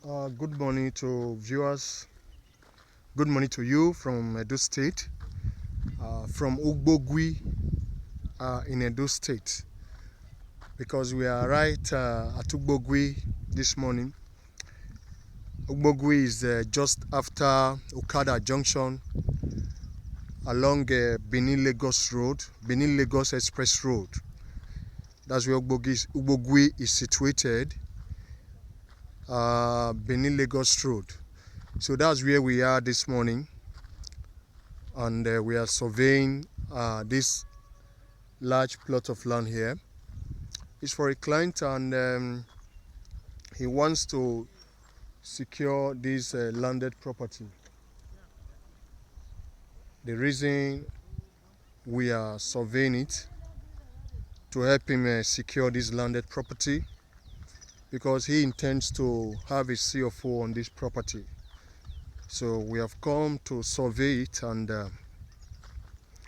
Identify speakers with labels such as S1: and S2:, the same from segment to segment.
S1: Good morning to viewers. Good morning to you from Edo State, from Ugbogwe in Edo State, because we are right at Ugbogwe this morning. Ugbogwe is just after Okada Junction along Benin-Lagos Road, Benin-Lagos Express Road. That's where Ugbogwe is situated, Benin-Lagos Road. So that's where we are this morning, and we are surveying this large plot of land here. It's for a client, and he wants to secure this landed property. The reason we are surveying it to help him secure this landed property, because he intends to have a CFO on this property. So we have come to survey it, and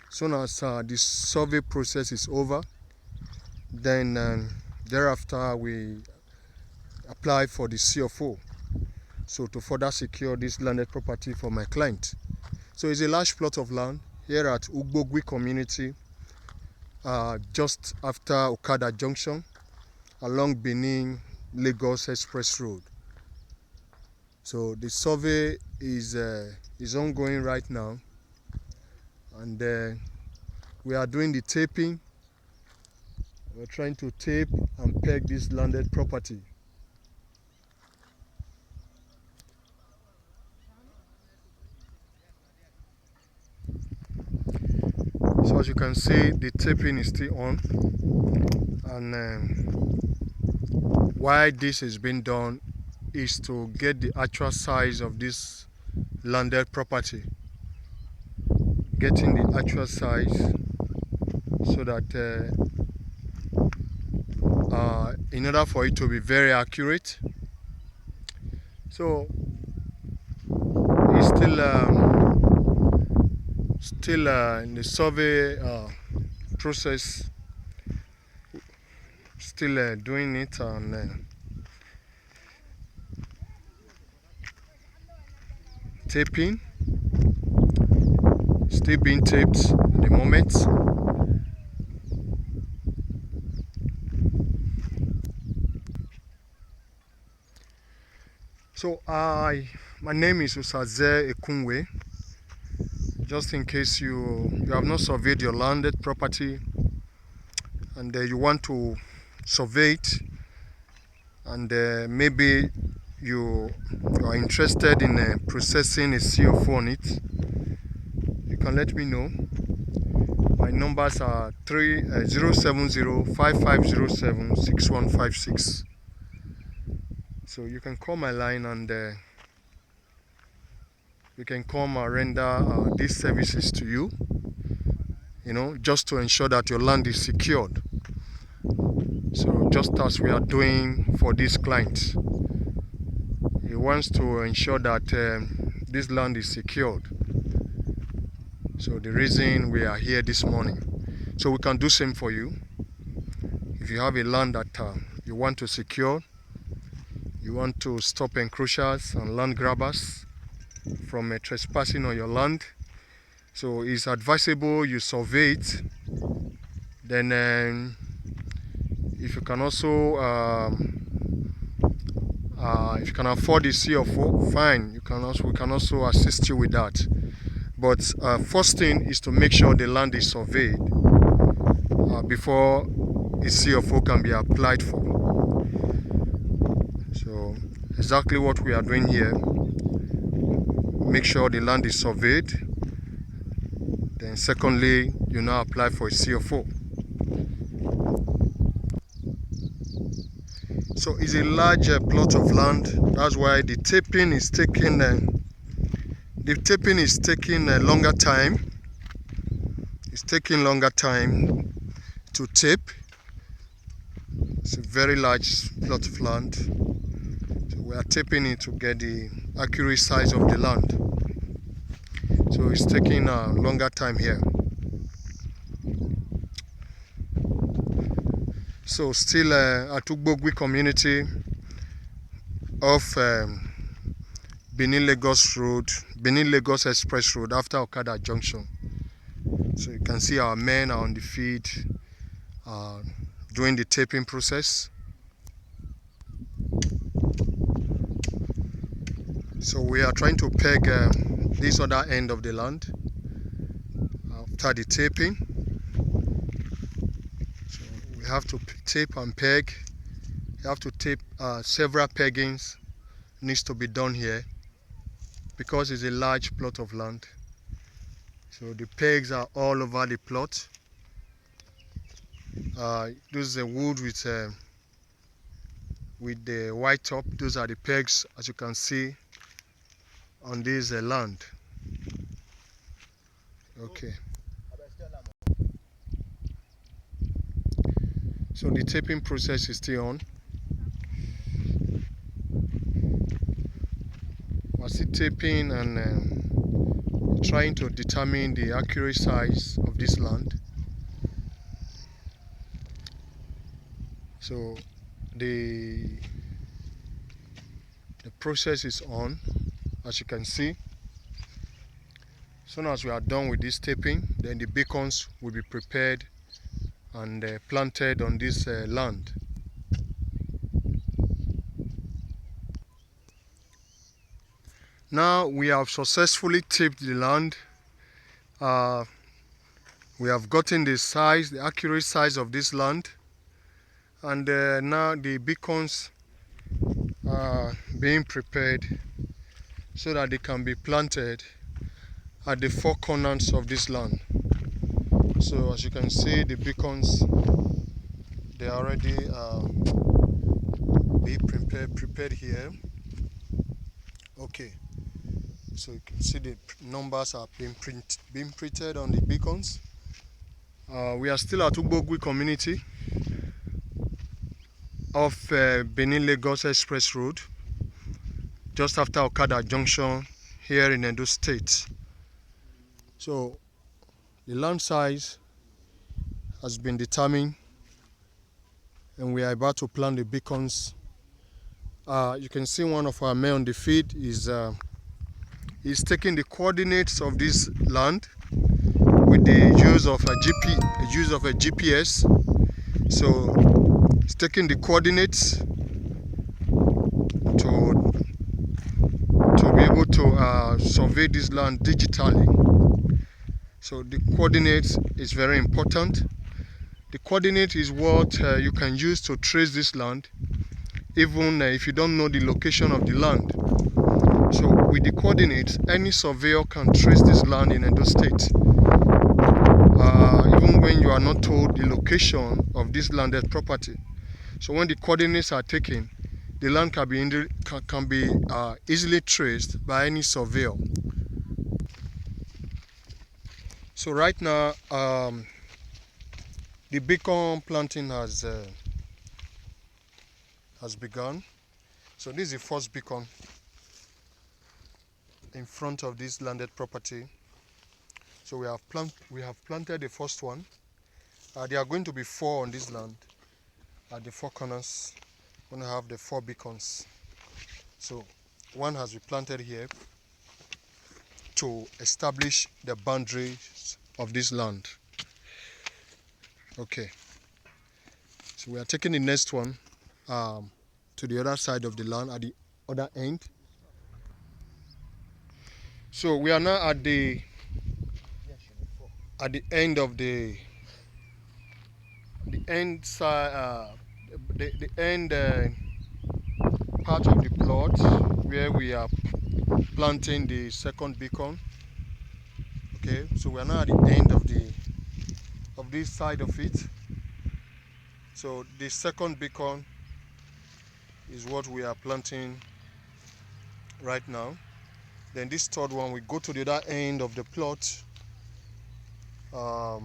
S1: soon as this survey process is over, then thereafter we apply for the CFO, so to further secure this landed property for my client. So it's a large plot of land here at Ugbogwe community, just after Okada Junction along Benin-Lagos Express Road. So the survey is ongoing right now, and we are doing the taping. We're trying to tape and peg this landed property. So as you can see, the taping is still on, and why this is being done is to get the actual size of this landed property, getting the actual size, so that in order for it to be very accurate. So it's still in the survey process, still doing it, and taping, still being taped at the moment. So my name is Osaze Ekunwe. Just in case you have not surveyed your landed property, and you want to survey it, and maybe you are interested in processing a CFO on it, you can let me know. My numbers are 070-5507-6156. So you can call my line, and you can come and render these services to you, just to ensure that your land is secured. So just as we are doing for this client, he wants to ensure that this land is secured. So the reason we are here this morning, so we can do same for you. If you have a land that you want to secure, you want to stop encroachers and land grabbers from trespassing on your land, so it's advisable you survey it. Then if you can also if you can afford the CFO, fine, we can also assist you with that. But first thing is to make sure the land is surveyed before a CFO can be applied for. So exactly what we are doing here: make sure the land is surveyed. Then secondly, you now apply for a CFO. So it's a large plot of land. That's why the taping is taking longer time. It's taking longer time to tape. It's a very large plot of land. So we are taping it to get the accurate size of the land. So it's taking a longer time here. So still at Ugbogwe community off Benin-Lagos Road, Benin-Lagos Express Road after Okada Junction. So you can see our men are on the field doing the taping process. So we are trying to peg this other end of the land after the taping. So we have to tape and peg. You have to tape several peggings needs to be done here because it's a large plot of land. So the pegs are all over the plot. This is a wood with the white top. Those are the pegs, as you can see on this land. Okay. So the taping process is still on. We're still taping and trying to determine the accurate size of this land. So the process is on, as you can see. As soon as we are done with this taping, then the beacons will be prepared and planted on this land. Now we have successfully taped the land. We have gotten the size, the accurate size of this land, and now the beacons are being prepared so that they can be planted at the four corners of this land. So as you can see, the beacons, they are already being prepared here. Okay, so you can see the numbers are being printed on the beacons. We are still at Ugbogwe community off Benin-Lagos Express Road, just after Okada Junction here in Edo State. So the land size has been determined and we are about to plant the beacons. You can see one of our men on the field is taking the coordinates of this land with the use of a GPS. So it's taking the coordinates to be able to survey this land digitally. So the coordinates is very important. The coordinate is what you can use to trace this land, even if you don't know the location of the land. So with the coordinates, any surveyor can trace this land in Edo State. Even when you are not told the location of this landed property. So when the coordinates are taken, the land can be easily traced by any surveyor. So right now, the beacon planting has begun. So this is the first beacon in front of this landed property. So we have planted the first one. There are going to be 4 on this land. At the 4 corners, we're going to have the 4 beacons. So one has been planted here to establish the boundaries of this land. Okay. So we are taking the next one to the other side of the land, at the other end. So we are now at the end of the end side, the end part of the plot where we are planting the second beacon. Okay, so we are now at the end of this side of it. So the second beacon is what we are planting right now. Then this third one, we go to the other end of the plot at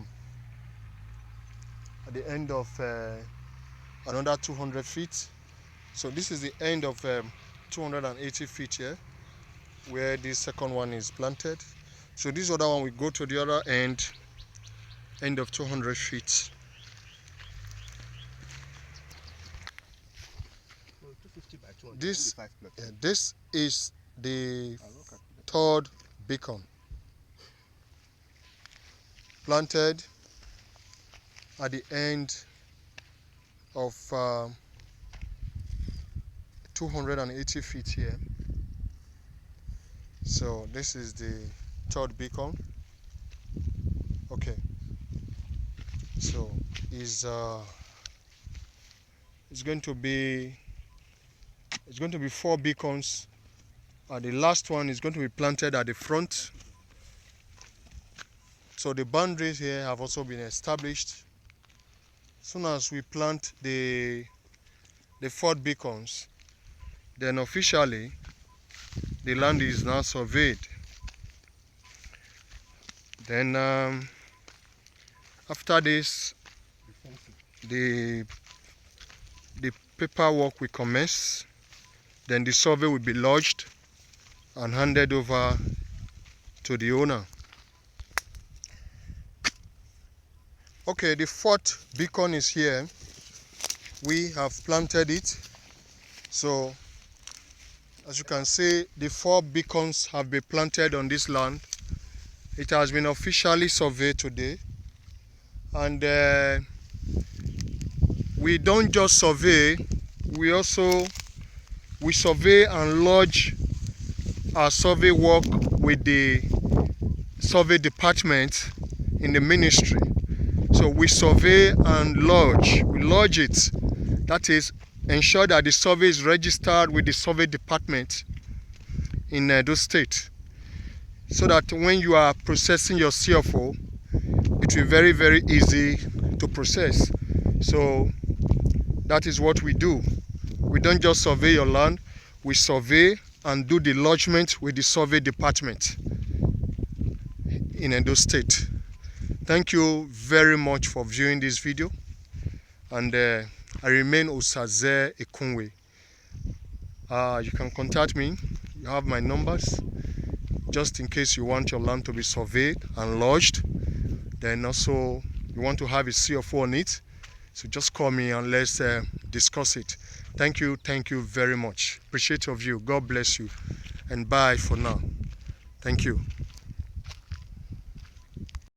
S1: the end of another 200 feet. So this is the end of 280 feet here where this second one is planted. So this other one, we go to the other end of 200 feet. This is the third beacon planted at the end of 280 feet here. So this is the third beacon. Okay, so it's going to be 4 beacons. The last one is going to be planted at the front. So the boundaries here have also been established. As soon as we plant the 4 beacons, then officially the land is now surveyed. Then after this, the paperwork will commence. Then the survey will be lodged and handed over to the owner. Okay, the 4th beacon is here. We have planted it. So as you can see, the 4 beacons have been planted on this land. It has been officially surveyed today. And we don't just survey, we survey and lodge our survey work with the survey department in the ministry. So we survey and lodge it. That is, ensure that the survey is registered with the survey department in Edo State, so that when you are processing your CFO, it will be very, very easy to process. So that is what we do. We don't just survey your land, we survey and do the lodgement with the survey department in Edo State. Thank you very much for viewing this video, and I remain Osaze Ekunwe. You can contact me. You have my numbers, just in case you want your land to be surveyed and lodged. Then also you want to have a CFO on it. So just call me and let's discuss it. Thank you very much. Appreciate your view. God bless you, and bye for now. Thank you.